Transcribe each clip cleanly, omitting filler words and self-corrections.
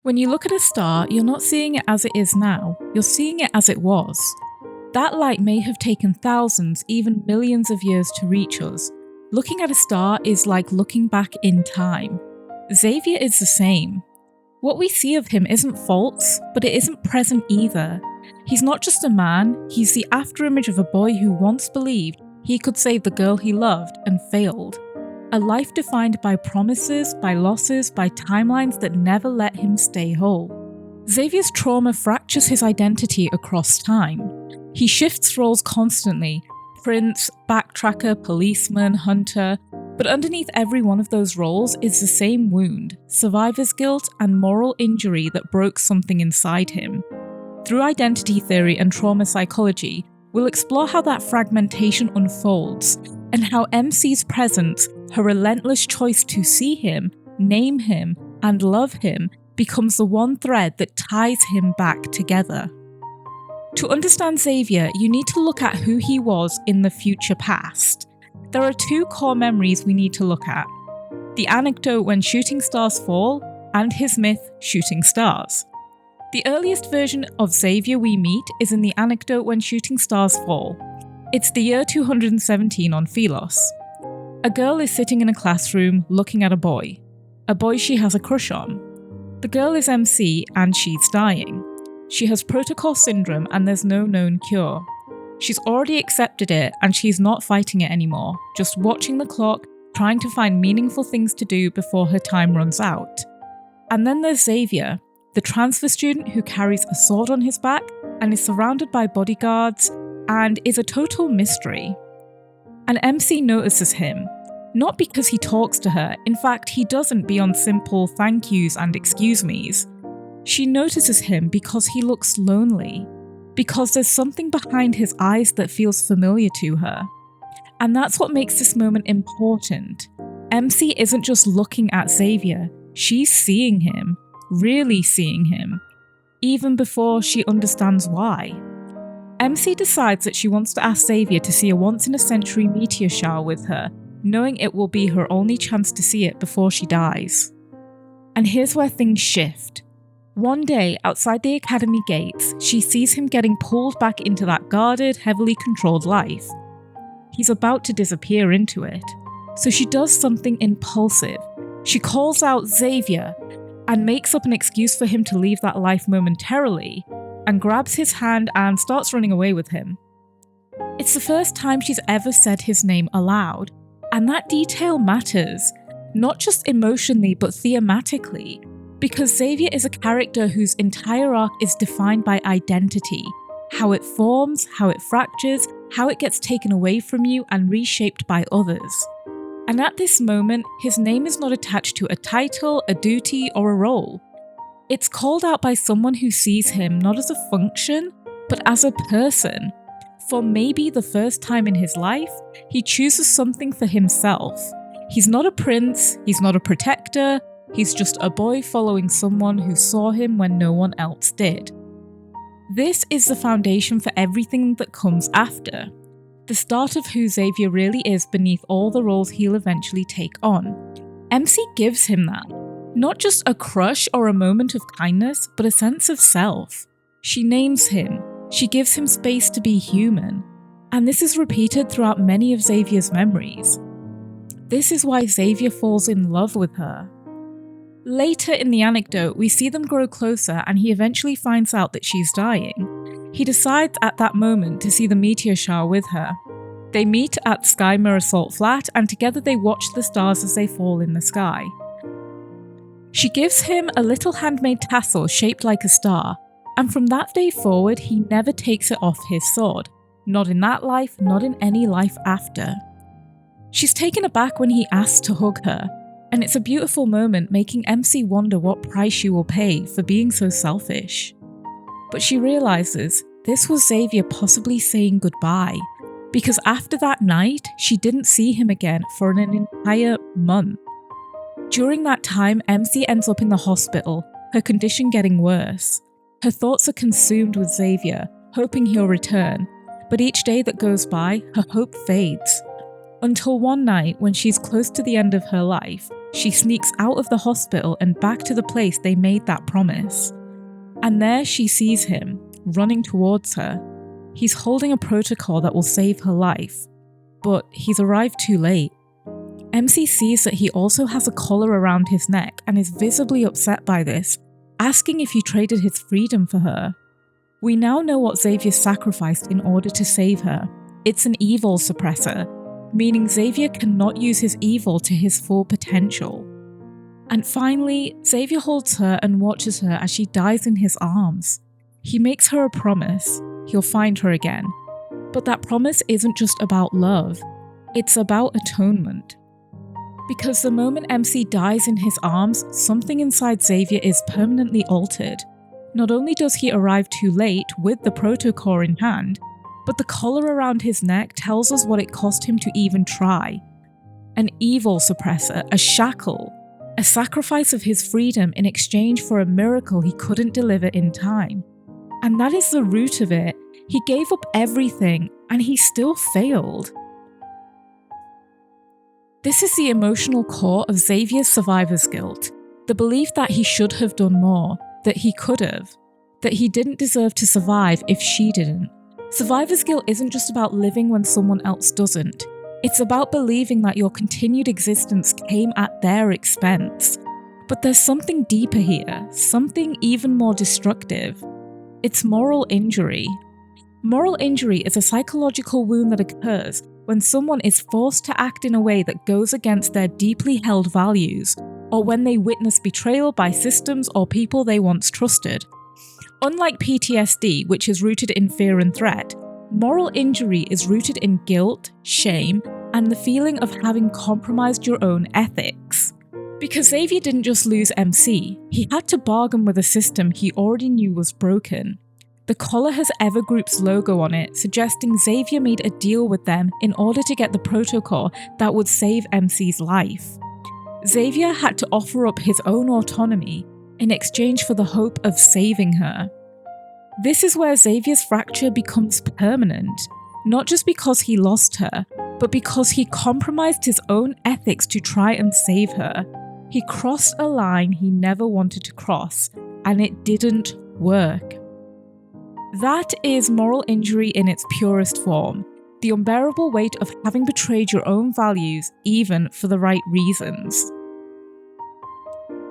When you look at a star, you're not seeing it as it is now, you're seeing it as it was. That light may have taken thousands, even millions of years to reach us. Looking at a star is like looking back in time. Xavier is the same. What we see of him isn't false, but it isn't present either. He's not just a man, he's the afterimage of a boy who once believed he could save the girl he loved and failed. A life defined by promises, by losses, by timelines that never let him stay whole. Xavier's trauma fractures his identity across time. He shifts roles constantly: prince, backtracker, policeman, hunter, but underneath every one of those roles is the same wound, survivor's guilt, and moral injury that broke something inside him. Through identity theory and trauma psychology, we'll explore how that fragmentation unfolds, and how MC's presence, her relentless choice to see him, name him, and love him, becomes the one thread that ties him back together. To understand Xavier, you need to look at who he was in the future past. There are two core memories we need to look at: the anecdote when shooting stars fall, and his myth, shooting stars. The earliest version of Xavier we meet is in the anecdote when shooting stars fall. It's the year 217 on Felos. A girl is sitting in a classroom looking at a boy she has a crush on. The girl is MC and she's dying. She has protocol syndrome and there's no known cure. She's already accepted it and she's not fighting it anymore, just watching the clock, trying to find meaningful things to do before her time runs out. And then there's Xavier, the transfer student who carries a sword on his back and is surrounded by bodyguards and is a total mystery. An MC notices him, not because he talks to her, in fact he doesn't beyond simple thank yous and excuse me's. She notices him because he looks lonely, because there's something behind his eyes that feels familiar to her. And that's what makes this moment important. MC isn't just looking at Xavier, she's seeing him, really seeing him, even before she understands why. MC decides that she wants to ask Xavier to see a once-in-a-century meteor shower with her, knowing it will be her only chance to see it before she dies. And here's where things shift. One day, outside the academy gates, she sees him getting pulled back into that guarded, heavily controlled life. He's about to disappear into it. So she does something impulsive. She calls out Xavier and makes up an excuse for him to leave that life momentarily, and grabs his hand and starts running away with him. It's the first time she's ever said his name aloud, and that detail matters, not just emotionally but thematically, because Xavier is a character whose entire arc is defined by identity, how it forms, how it fractures, how it gets taken away from you and reshaped by others. And at this moment, his name is not attached to a title, a duty, or a role. It's called out by someone who sees him not as a function, but as a person. For maybe the first time in his life, he chooses something for himself. He's not a prince, he's not a protector, he's just a boy following someone who saw him when no one else did. This is the foundation for everything that comes after. The start of who Xavier really is beneath all the roles he'll eventually take on. MC gives him that. Not just a crush or a moment of kindness, but a sense of self. She names him. She gives him space to be human. And this is repeated throughout many of Xavier's memories. This is why Xavier falls in love with her. Later in the anecdote, we see them grow closer and he eventually finds out that she's dying. He decides at that moment to see the meteor shower with her. They meet at Sky Mirror Salt Flat and together they watch the stars as they fall in the sky. She gives him a little handmade tassel shaped like a star, and from that day forward he never takes it off his sword. Not in that life, not in any life after. She's taken aback when he asks to hug her, and it's a beautiful moment making MC wonder what price she will pay for being so selfish. But she realises this was Xavier possibly saying goodbye, because after that night, she didn't see him again for an entire month. During that time, MC ends up in the hospital, her condition getting worse. Her thoughts are consumed with Xavier, hoping he'll return, but each day that goes by, her hope fades. Until one night, when she's close to the end of her life, She sneaks out of the hospital and back to the place they made that promise. And there she sees him, running towards her. He's holding a protocol that will save her life, but he's arrived too late. MC sees that he also has a collar around his neck and is visibly upset by this, asking if he traded his freedom for her. We now know what Xavier sacrificed in order to save her. It's an evil suppressor, meaning Xavier cannot use his evil to his full potential. And finally, Xavier holds her and watches her as she dies in his arms. He makes her a promise, he'll find her again. But that promise isn't just about love, it's about atonement. Because the moment MC dies in his arms, something inside Xavier is permanently altered. Not only does he arrive too late with the protocol in hand, but the collar around his neck tells us what it cost him to even try. An evil suppressor, a shackle, a sacrifice of his freedom in exchange for a miracle he couldn't deliver in time. And that is the root of it. He gave up everything, and he still failed. This is the emotional core of Xavier's survivor's guilt, the belief that he should have done more, that he could have, that he didn't deserve to survive if she didn't. Survivor's guilt isn't just about living when someone else doesn't. It's about believing that your continued existence came at their expense. But there's something deeper here, something even more destructive. It's moral injury. Moral injury is a psychological wound that occurs when someone is forced to act in a way that goes against their deeply held values, or when they witness betrayal by systems or people they once trusted. Unlike PTSD, which is rooted in fear and threat, moral injury is rooted in guilt, shame, and the feeling of having compromised your own ethics. Because Xavier didn't just lose MC, he had to bargain with a system he already knew was broken. The collar has Evergroup's logo on it, suggesting Xavier made a deal with them in order to get the protocol that would save MC's life. Xavier had to offer up his own autonomy in exchange for the hope of saving her. This is where Xavier's fracture becomes permanent, not just because he lost her, but because he compromised his own ethics to try and save her. He crossed a line he never wanted to cross, and it didn't work. That is moral injury in its purest form, the unbearable weight of having betrayed your own values, even for the right reasons.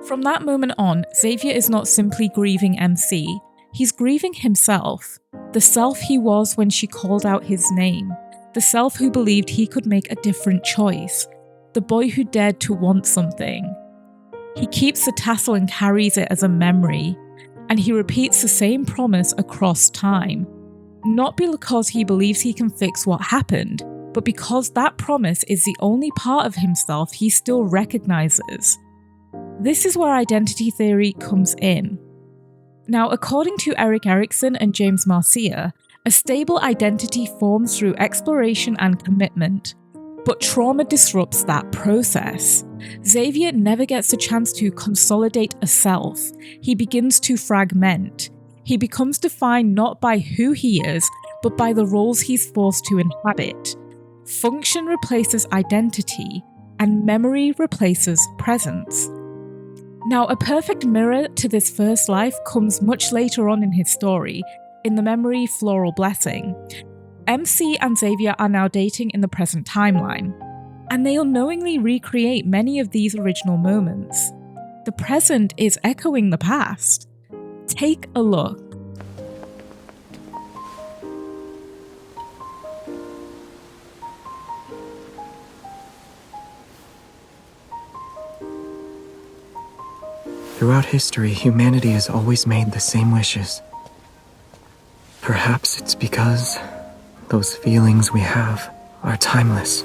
From that moment on, Xavier is not simply grieving MC, he's grieving himself, the self he was when she called out his name, the self who believed he could make a different choice, the boy who dared to want something. He keeps the tassel and carries it as a memory, and he repeats the same promise across time, not because he believes he can fix what happened, but because that promise is the only part of himself he still recognizes. This is where identity theory comes in. Now, according to Erik Erikson and James Marcia, a stable identity forms through exploration and commitment, but trauma disrupts that process. Xavier never gets a chance to consolidate a self. He begins to fragment. He becomes defined not by who he is, but by the roles he's forced to inhabit. Function replaces identity, and memory replaces presence. Now, a perfect mirror to this first life comes much later on in his story, in the memory Floral Blessing. MC and Xavier are now dating in the present timeline, and they unknowingly recreate many of these original moments. The present is echoing the past. Take a look. Throughout history, humanity has always made the same wishes. Perhaps it's because those feelings we have are timeless.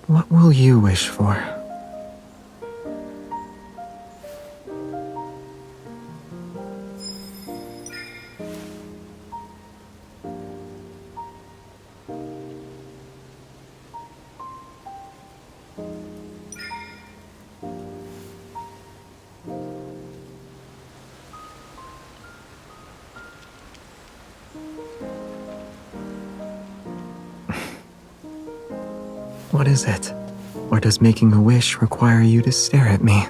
What will you wish for? What is it? Or does making a wish require you to stare at me?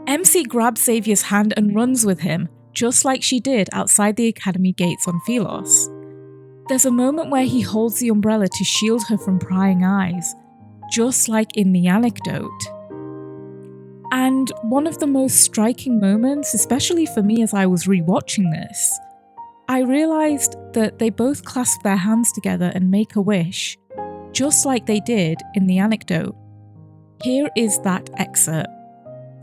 MC grabs Xavier's hand and runs with him, just like she did outside the academy gates on Felos. There's a moment where he holds the umbrella to shield her from prying eyes, just like in the anecdote. And one of the most striking moments, especially for me as I was rewatching this, I realised that they both clasp their hands together and make a wish, just like they did in the anecdote. Here is that excerpt.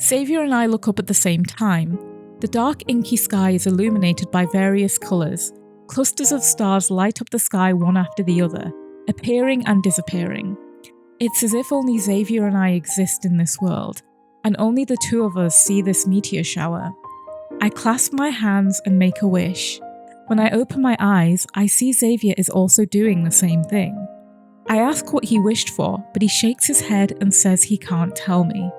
Xavier and I look up at the same time. The dark inky sky is illuminated by various colours. Clusters of stars light up the sky one after the other, appearing and disappearing. It's as if only Xavier and I exist in this world, and only the two of us see this meteor shower. I clasp my hands and make a wish. When I open my eyes, I see Xavier is also doing the same thing. I ask what he wished for, but he shakes his head and says he can't tell me.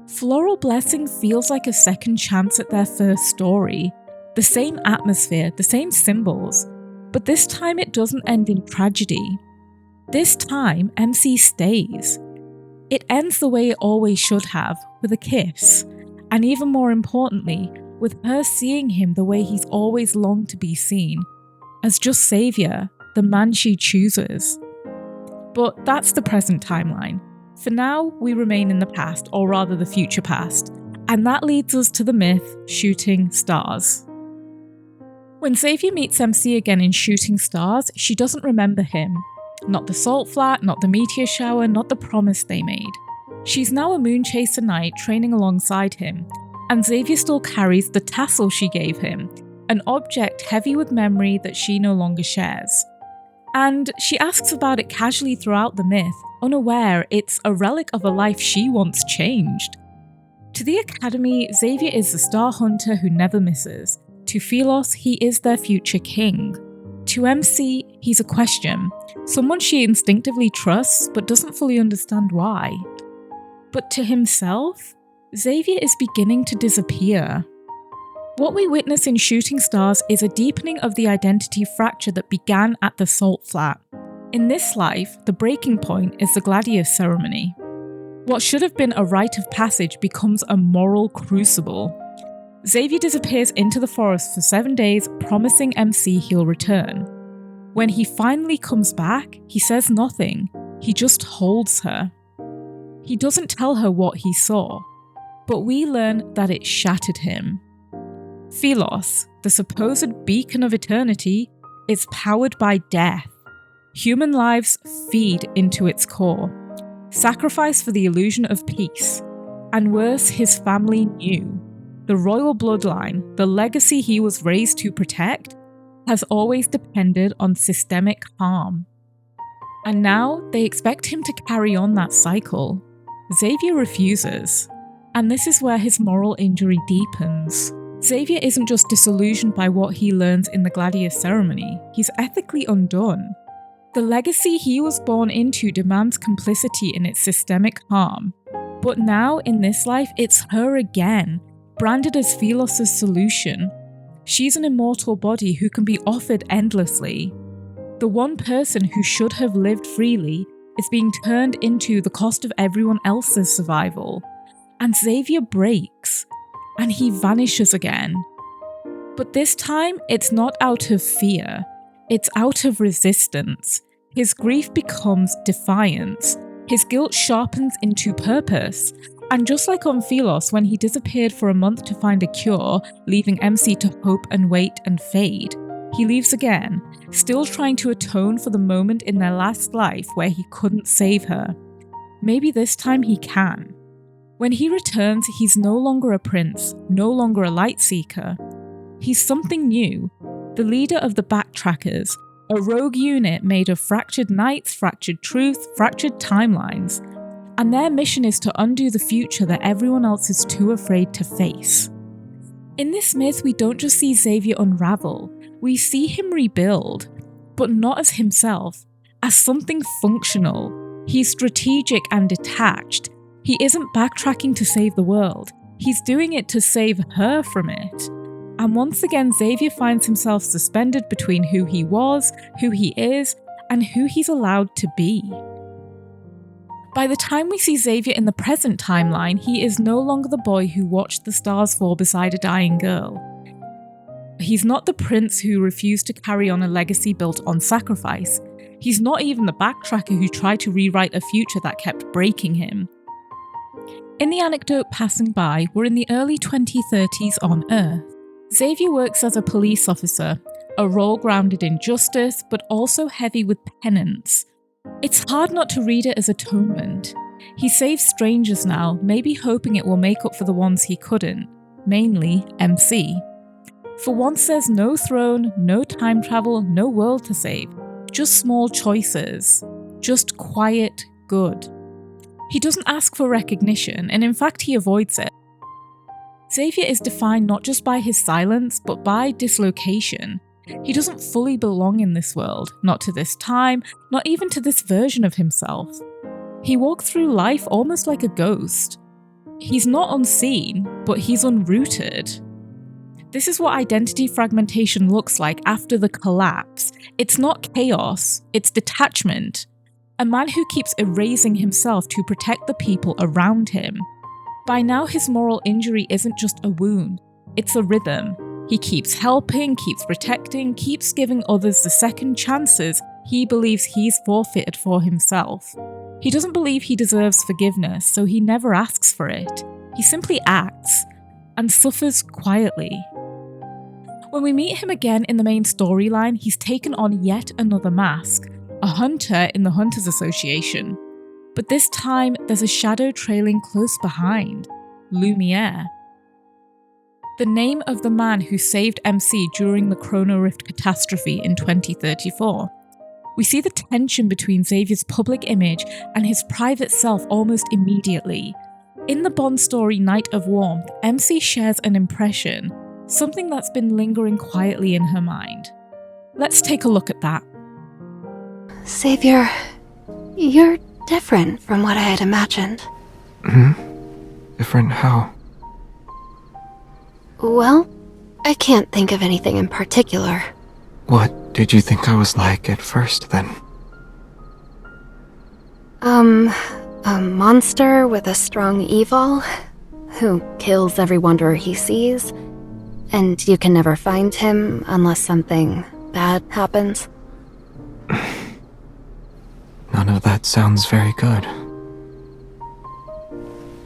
Floral Blessing feels like a second chance at their first story. The same atmosphere, the same symbols, but this time it doesn't end in tragedy. This time, MC stays. It ends the way it always should have, with a kiss, and even more importantly, with her seeing him the way he's always longed to be seen, as just Xavier, the man she chooses. But that's the present timeline. For now, we remain in the past, or rather the future past, and that leads us to the myth, Shooting Stars. When Xavier meets MC again in Shooting Stars, she doesn't remember him. Not the salt flat, not the meteor shower, not the promise they made. She's now a moon chaser knight training alongside him, and Xavier still carries the tassel she gave him, an object heavy with memory that she no longer shares. And she asks about it casually throughout the myth, unaware it's a relic of a life she once changed. To the Academy, Xavier is the star hunter who never misses. To Felos, he is their future king. To MC, he's a question, someone she instinctively trusts but doesn't fully understand why. But to himself, Xavier is beginning to disappear. What we witness in Shooting Stars is a deepening of the identity fracture that began at the salt flat. In this life, the breaking point is the gladius ceremony. What should have been a rite of passage becomes a moral crucible. Xavier disappears into the forest for 7 days, promising MC he'll return. When he finally comes back, he says nothing, he just holds her. He doesn't tell her what he saw, but we learn that it shattered him. Felos, the supposed beacon of eternity, is powered by death. Human lives feed into its core. Sacrifice for the illusion of peace. And worse, his family knew. The royal bloodline, the legacy he was raised to protect, has always depended on systemic harm. And now they expect him to carry on that cycle. Xavier refuses. And this is where his moral injury deepens. Xavier isn't just disillusioned by what he learns in the gladius ceremony, he's ethically undone. The legacy he was born into demands complicity in its systemic harm. But now, in this life, it's her again, branded as Felos' solution. She's an immortal body who can be offered endlessly. The one person who should have lived freely is being turned into the cost of everyone else's survival. And Xavier breaks, and he vanishes again. But this time, it's not out of fear, it's out of resistance. His grief becomes defiance. His guilt sharpens into purpose. And just like on Felos, when he disappeared for a month to find a cure, leaving MC to hope and wait and fade, he leaves again, still trying to atone for the moment in their last life where he couldn't save her. Maybe this time he can. When he returns, he's no longer a prince, no longer a light seeker. He's something new, the leader of the backtrackers, a rogue unit made of fractured knights, fractured truth, fractured timelines. And their mission is to undo the future that everyone else is too afraid to face. In this myth, we don't just see Xavier unravel, we see him rebuild, but not as himself, as something functional. He's strategic and detached. He isn't backtracking to save the world, he's doing it to save her from it. And once again, Xavier finds himself suspended between who he was, who he is, and who he's allowed to be. By the time we see Xavier in the present timeline, he is no longer the boy who watched the stars fall beside a dying girl. He's not the prince who refused to carry on a legacy built on sacrifice. He's not even the backtracker who tried to rewrite a future that kept breaking him. In the anecdote passing by, we're in the early 2030s on Earth. Xavier works as a police officer, a role grounded in justice, but also heavy with penance. It's hard not to read it as atonement. He saves strangers now, maybe hoping it will make up for the ones he couldn't, mainly MC. For once there's no throne, no time travel, no world to save, just small choices, just quiet good. He doesn't ask for recognition, and in fact he avoids it. Xavier is defined not just by his silence, but by dislocation. He doesn't fully belong in this world, not to this time, not even to this version of himself. He walks through life almost like a ghost. He's not unseen, but he's unrooted. This is what identity fragmentation looks like after the collapse. It's not chaos, it's detachment. A man who keeps erasing himself to protect the people around him. By now his moral injury isn't just a wound, it's a rhythm. He keeps helping, keeps protecting, keeps giving others the second chances he believes he's forfeited for himself. He doesn't believe he deserves forgiveness, so he never asks for it. He simply acts, and suffers quietly. When we meet him again in the main storyline, he's taken on yet another mask, a hunter in the Hunters Association. But this time, there's a shadow trailing close behind, Lumiere. The name of the man who saved MC during the Chrono Rift catastrophe in 2034. We see the tension between Xavier's public image and his private self almost immediately. In the Bond story Night of Warmth, MC shares an impression, something that's been lingering quietly in her mind. Let's take a look at that. Xavier, you're different from what I had imagined. Different how? Well, I can't think of anything in particular. What did you think I was like at first, then? A monster with a strong evil, who kills every wanderer he sees, and you can never find him unless something bad happens. None of that sounds very good.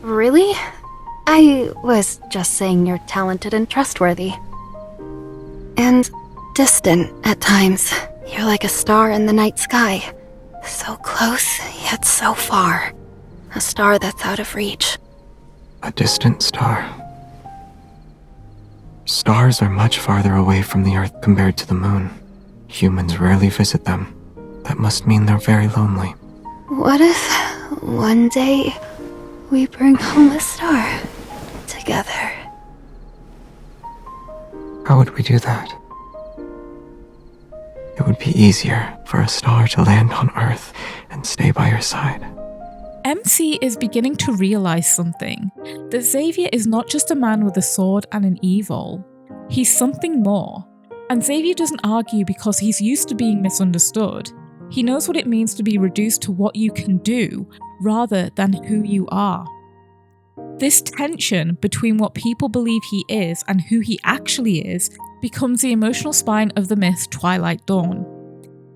Really? I was just saying you're talented and trustworthy. And distant at times. You're like a star in the night sky. So close, yet so far. A star that's out of reach. A distant star. Stars are much farther away from the Earth compared to the Moon. Humans rarely visit them. That must mean they're very lonely. What if one day we bring home a star together? How would we do that? It would be easier for a star to land on Earth and stay by your side. MC is beginning to realize something, that Xavier is not just a man with a sword and an evil. He's something more. And Xavier doesn't argue because he's used to being misunderstood. He knows what it means to be reduced to what you can do, rather than who you are. This tension between what people believe he is and who he actually is becomes the emotional spine of the myth Twilight Dawn.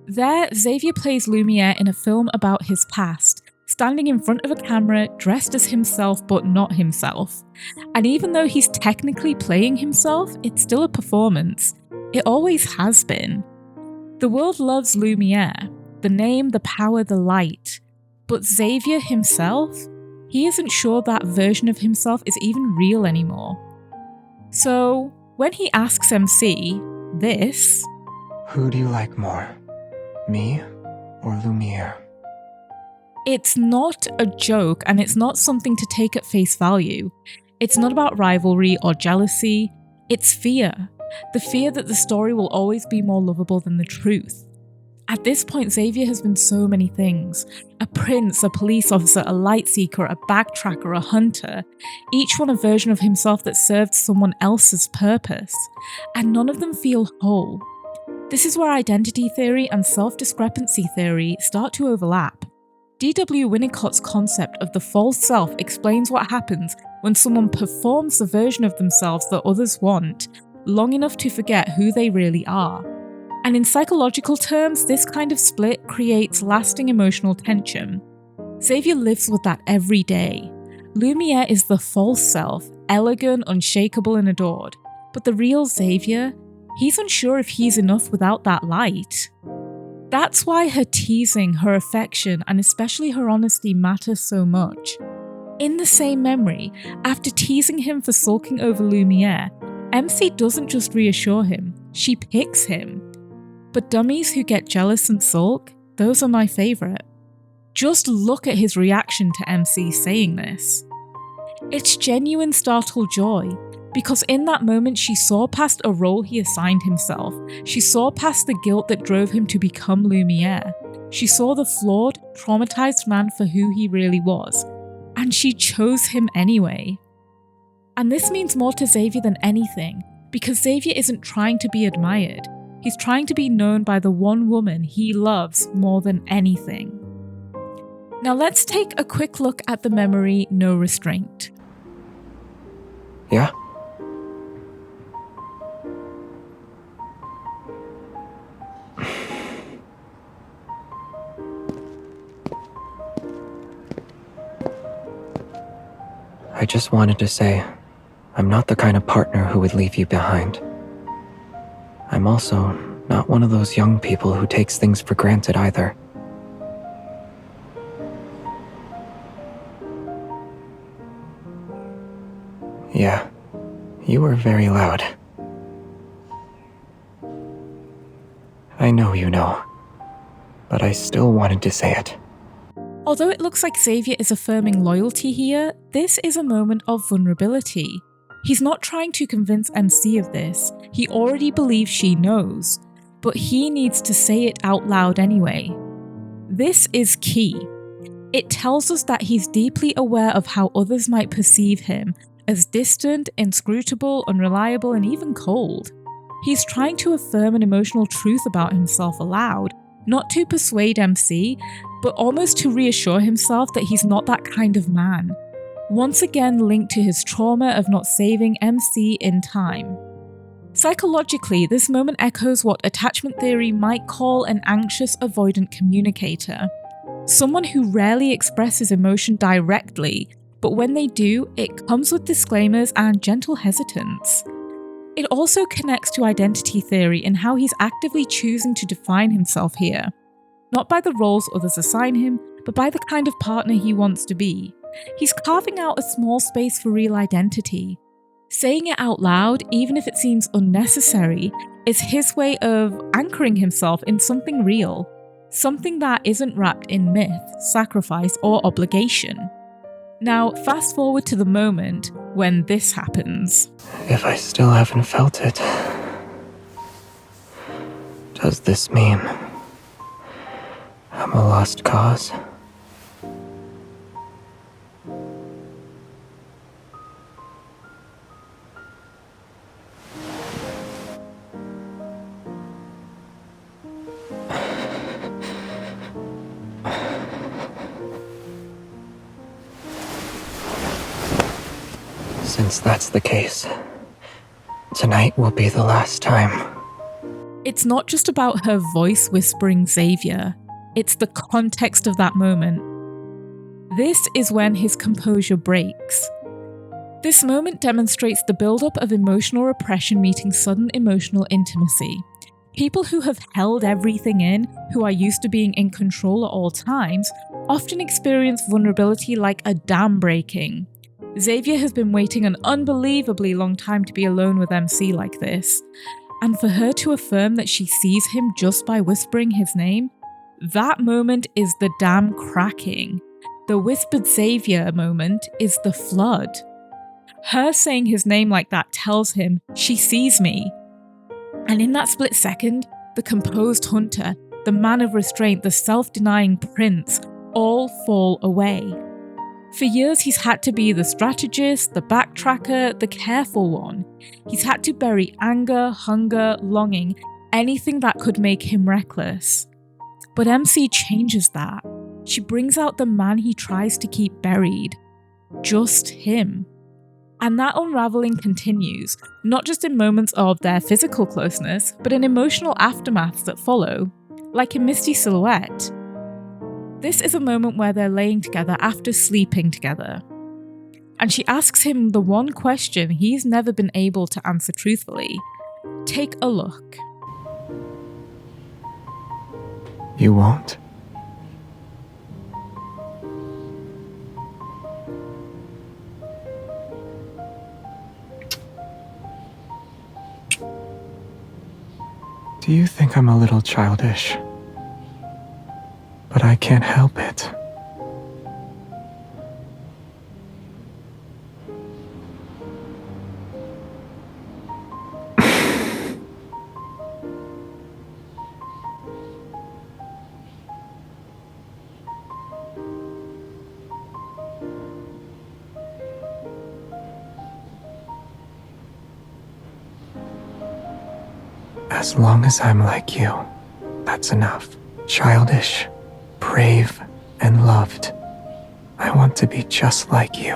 There, Xavier plays Lumiere in a film about his past, standing in front of a camera, dressed as himself but not himself. And even though he's technically playing himself, it's still a performance. It always has been. The world loves Lumiere, the name, the power, the light. But Xavier himself? He isn't sure that version of himself is even real anymore. So, when he asks MC this... Who do you like more? Me or Lumiere? It's not a joke, and it's not something to take at face value. It's not about rivalry or jealousy. It's fear. The fear that the story will always be more lovable than the truth. At this point, Xavier has been so many things. A prince, a police officer, a light seeker, a backtracker, a hunter. Each one a version of himself that served someone else's purpose. And none of them feel whole. This is where identity theory and self-discrepancy theory start to overlap. D.W. Winnicott's concept of the false self explains what happens when someone performs the version of themselves that others want, long enough to forget who they really are. And in psychological terms, this kind of split creates lasting emotional tension. Xavier lives with that every day. Lumiere is the false self, elegant, unshakable, and adored. But the real Xavier, he's unsure if he's enough without that light. That's why her teasing, her affection, and especially her honesty matter so much. In the same memory, after teasing him for sulking over Lumiere, MC doesn't just reassure him, she picks him. But dummies who get jealous and sulk, those are my favourite. Just look at his reaction to MC saying this. It's genuine startled joy, because in that moment she saw past a role he assigned himself. She saw past the guilt that drove him to become Lumiere. She saw the flawed, traumatized man for who he really was. And she chose him anyway. And this means more to Xavier than anything, because Xavier isn't trying to be admired. He's trying to be known by the one woman he loves more than anything. Now let's take a quick look at the memory No Restraint. Yeah? I just wanted to say, I'm not the kind of partner who would leave you behind. I'm also not one of those young people who takes things for granted either. Yeah, you were very loud. I know you know, but I still wanted to say it. Although it looks like Xavier is affirming loyalty here, this is a moment of vulnerability. He's not trying to convince MC of this, he already believes she knows, but he needs to say it out loud anyway. This is key. It tells us that he's deeply aware of how others might perceive him as distant, inscrutable, unreliable, and even cold. He's trying to affirm an emotional truth about himself aloud, not to persuade MC, but almost to reassure himself that he's not that kind of man. Once again linked to his trauma of not saving MC in time. Psychologically, this moment echoes what attachment theory might call an anxious avoidant communicator. Someone who rarely expresses emotion directly, but when they do, it comes with disclaimers and gentle hesitance. It also connects to identity theory and how he's actively choosing to define himself here. Not by the roles others assign him, but by the kind of partner he wants to be. He's carving out a small space for real identity. Saying it out loud, even if it seems unnecessary, is his way of anchoring himself in something real. Something that isn't wrapped in myth, sacrifice, or obligation. Now, fast forward to the moment when this happens. If I still haven't felt it, does this mean I'm a lost cause? Since that's the case, tonight will be the last time. It's not just about her voice whispering Xavier, it's the context of that moment. This is when his composure breaks. This moment demonstrates the buildup of emotional repression meeting sudden emotional intimacy. People who have held everything in, who are used to being in control at all times, often experience vulnerability like a dam breaking. Xavier has been waiting an unbelievably long time to be alone with MC like this, and for her to affirm that she sees him just by whispering his name, that moment is the dam cracking. The whispered Xavier moment is the flood. Her saying his name like that tells him she sees me. And in that split second, the composed hunter, the man of restraint, the self-denying prince, all fall away. For years, he's had to be the strategist, the backtracker, the careful one. He's had to bury anger, hunger, longing, anything that could make him reckless. But MC changes that. She brings out the man he tries to keep buried. Just him. And that unraveling continues, not just in moments of their physical closeness, but in emotional aftermaths that follow, like in Misty Silhouette. This is a moment where they're laying together after sleeping together. And she asks him the one question he's never been able to answer truthfully. Take a look. You won't? Do you think I'm a little childish? But I can't help it. As long as I'm like you, that's enough. Childish, brave, and loved. I want to be just like you.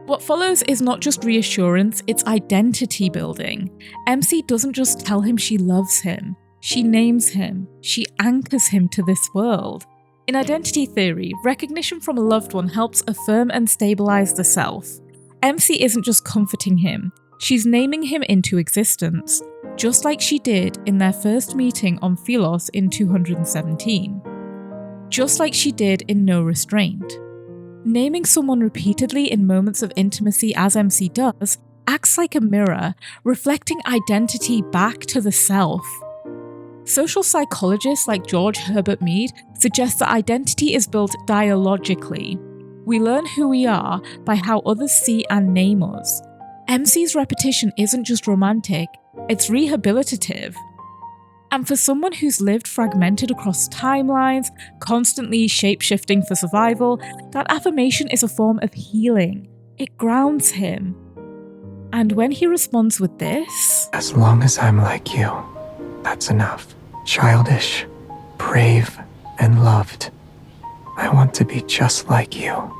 What follows is not just reassurance, it's identity building. MC doesn't just tell him she loves him, she names him, she anchors him to this world. In identity theory, recognition from a loved one helps affirm and stabilize the self. MC isn't just comforting him, she's naming him into existence, just like she did in their first meeting on Felos in 217. Just like she did in No Restraint. Naming someone repeatedly in moments of intimacy, as MC does, acts like a mirror, reflecting identity back to the self. Social psychologists like George Herbert Mead suggest that identity is built dialogically. We learn who we are by how others see and name us. MC's repetition isn't just romantic, it's rehabilitative. And for someone who's lived fragmented across timelines, constantly shape-shifting for survival, that affirmation is a form of healing. It grounds him. And when he responds with this... As long as I'm like you, that's enough. Childish, brave, and loved. I want to be just like you.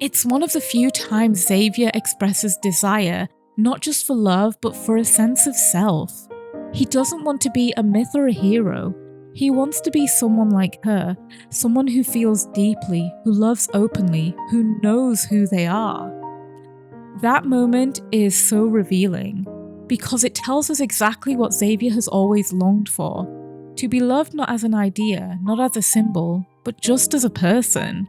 It's one of the few times Xavier expresses desire, not just for love, but for a sense of self. He doesn't want to be a myth or a hero. He wants to be someone like her, someone who feels deeply, who loves openly, who knows who they are. That moment is so revealing, because it tells us exactly what Xavier has always longed for. To be loved not as an idea, not as a symbol, but just as a person.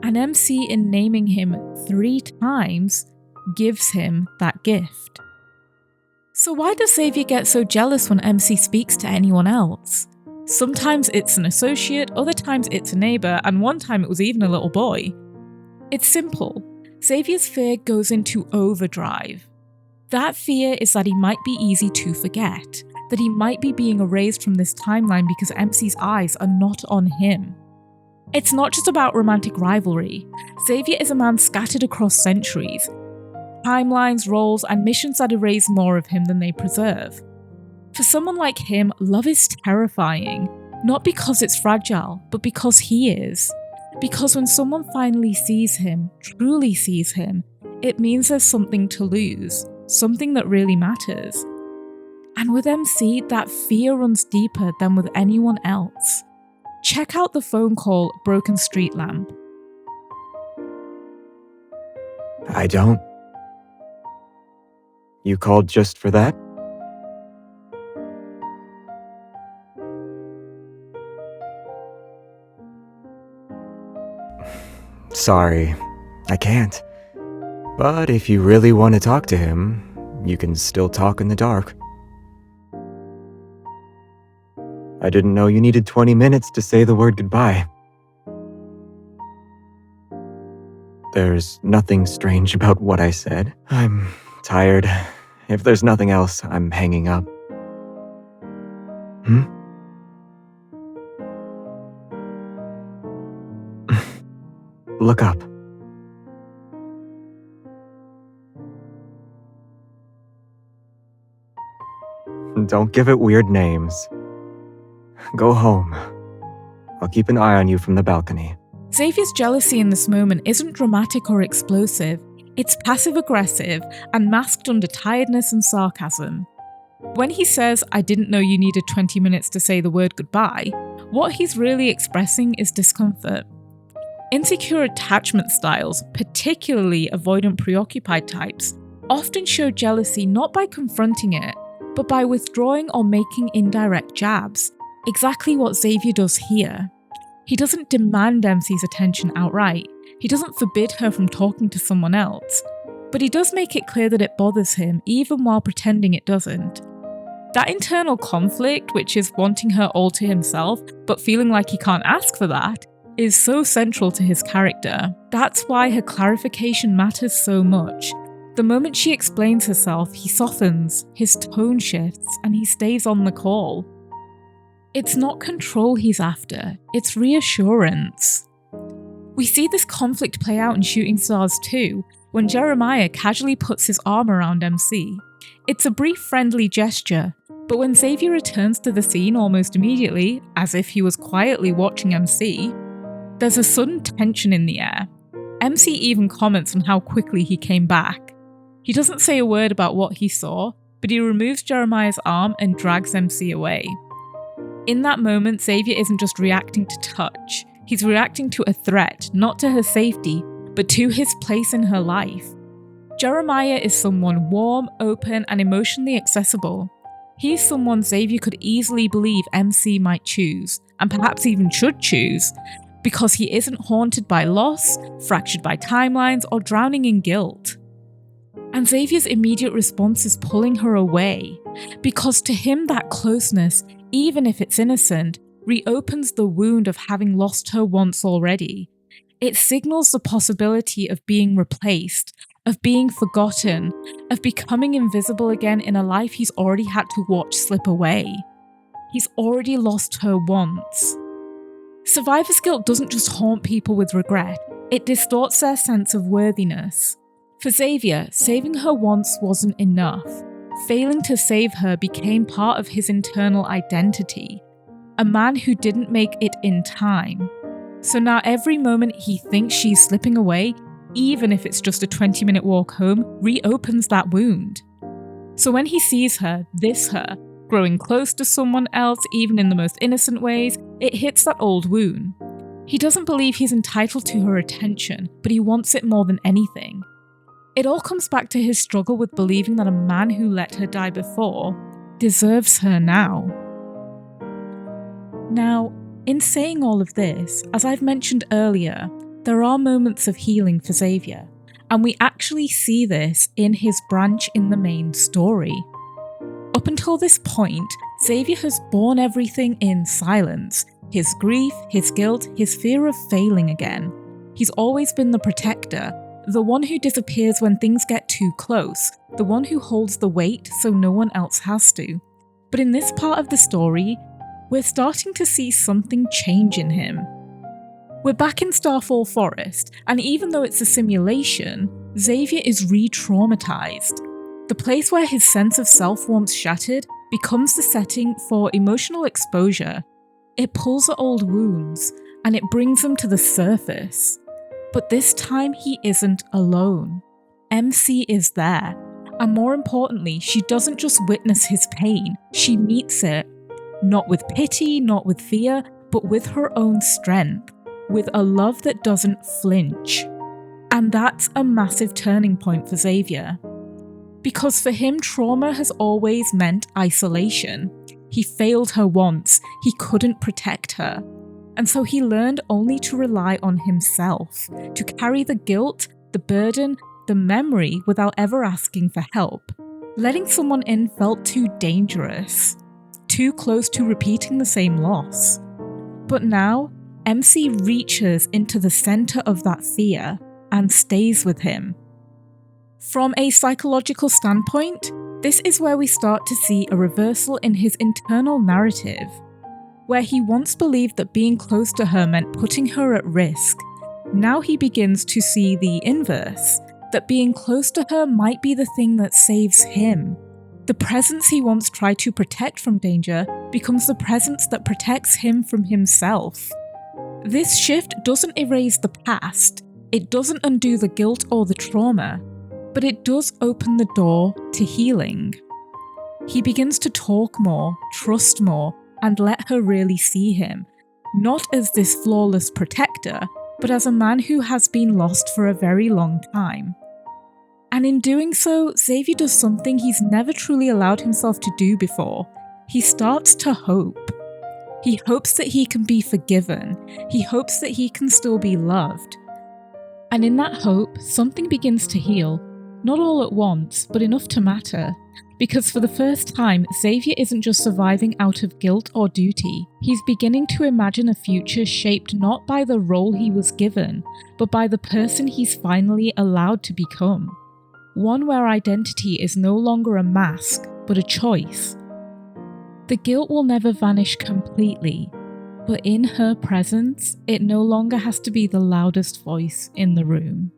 And MC, in naming him 3 times, gives him that gift. So why does Xavier get so jealous when MC speaks to anyone else? Sometimes it's an associate, other times it's a neighbour, and one time it was even a little boy. It's simple. Xavier's fear goes into overdrive. That fear is that he might be easy to forget, that he might be being erased from this timeline because MC's eyes are not on him. It's not just about romantic rivalry. Xavier is a man scattered across centuries, timelines, roles, and missions that erase more of him than they preserve. For someone like him, love is terrifying, not because it's fragile, but because he is. Because when someone finally sees him, truly sees him, it means there's something to lose, something that really matters. And with MC, that fear runs deeper than with anyone else. Check out the phone call Broken Street Lamp. I don't. You called just for that? Sorry, I can't. But if you really want to talk to him, you can still talk in the dark. I didn't know you needed 20 minutes to say the word goodbye. There's nothing strange about what I said. I'm tired. If there's nothing else, I'm hanging up. Look up. Don't give it weird names. Go home. I'll keep an eye on you from the balcony. Xavier's jealousy in this moment isn't dramatic or explosive, it's passive-aggressive and masked under tiredness and sarcasm. When he says, "I didn't know you needed 20 minutes to say the word goodbye," what he's really expressing is discomfort. Insecure attachment styles, particularly avoidant preoccupied types, often show jealousy not by confronting it, but by withdrawing or making indirect jabs, exactly what Xavier does here. He doesn't demand MC's attention outright, he doesn't forbid her from talking to someone else, but he does make it clear that it bothers him even while pretending it doesn't. That internal conflict, which is wanting her all to himself, but feeling like he can't ask for that, is so central to his character. That's why her clarification matters so much. The moment she explains herself, he softens, his tone shifts, and he stays on the call. It's not control he's after, it's reassurance. We see this conflict play out in Shooting Stars too, when Jeremiah casually puts his arm around MC. It's a brief friendly gesture, but when Xavier returns to the scene almost immediately, as if he was quietly watching MC, there's a sudden tension in the air. MC even comments on how quickly he came back. He doesn't say a word about what he saw, but he removes Jeremiah's arm and drags MC away. In that moment, Xavier isn't just reacting to touch, he's reacting to a threat, not to her safety, but to his place in her life. Jeremiah is someone warm, open, and emotionally accessible. He's someone Xavier could easily believe MC might choose, and perhaps even should choose, because he isn't haunted by loss, fractured by timelines, or drowning in guilt. And Xavier's immediate response is pulling her away, because to him that closeness, even if it's innocent, reopens the wound of having lost her once already. It signals the possibility of being replaced, of being forgotten, of becoming invisible again in a life he's already had to watch slip away. He's already lost her once. Survivor's guilt doesn't just haunt people with regret, it distorts their sense of worthiness. For Xavier, saving her once wasn't enough. Failing to save her became part of his internal identity. A man who didn't make it in time. So now every moment he thinks she's slipping away, even if it's just a 20-minute walk home, reopens that wound. So when he sees her, this her, growing close to someone else even in the most innocent ways, it hits that old wound. He doesn't believe he's entitled to her attention, but he wants it more than anything. It all comes back to his struggle with believing that a man who let her die before deserves her now. Now, in saying all of this, as I've mentioned earlier, there are moments of healing for Xavier, and we actually see this in his branch in the main story. Up until this point, Xavier has borne everything in silence. His grief, his guilt, his fear of failing again. He's always been the protector, the one who disappears when things get too close, the one who holds the weight so no one else has to. But in this part of the story, we're starting to see something change in him. We're back in Starfall Forest, and even though it's a simulation, Xavier is re-traumatized. The place where his sense of self once shattered becomes the setting for emotional exposure. It pulls at old wounds, and it brings them to the surface. But this time he isn't alone. MC is there, and more importantly, she doesn't just witness his pain, she meets it. Not with pity, not with fear, but with her own strength, with a love that doesn't flinch. And that's a massive turning point for Xavier. Because for him, trauma has always meant isolation. He failed her once, he couldn't protect her. And so he learned only to rely on himself, to carry the guilt, the burden, the memory without ever asking for help. Letting someone in felt too dangerous, too close to repeating the same loss. But now, MC reaches into the center of that fear and stays with him. From a psychological standpoint, this is where we start to see a reversal in his internal narrative. Where he once believed that being close to her meant putting her at risk, now he begins to see the inverse, that being close to her might be the thing that saves him. The presence he once tried to protect from danger becomes the presence that protects him from himself. This shift doesn't erase the past, it doesn't undo the guilt or the trauma, but it does open the door to healing. He begins to talk more, trust more, and let her really see him, not as this flawless protector, but as a man who has been lost for a very long time. And in doing so, Xavier does something he's never truly allowed himself to do before. He starts to hope. He hopes that he can be forgiven. He hopes that he can still be loved. And in that hope, something begins to heal. Not all at once, but enough to matter. Because for the first time, Xavier isn't just surviving out of guilt or duty. He's beginning to imagine a future shaped not by the role he was given, but by the person he's finally allowed to become. One where identity is no longer a mask, but a choice. The guilt will never vanish completely, but in her presence, it no longer has to be the loudest voice in the room.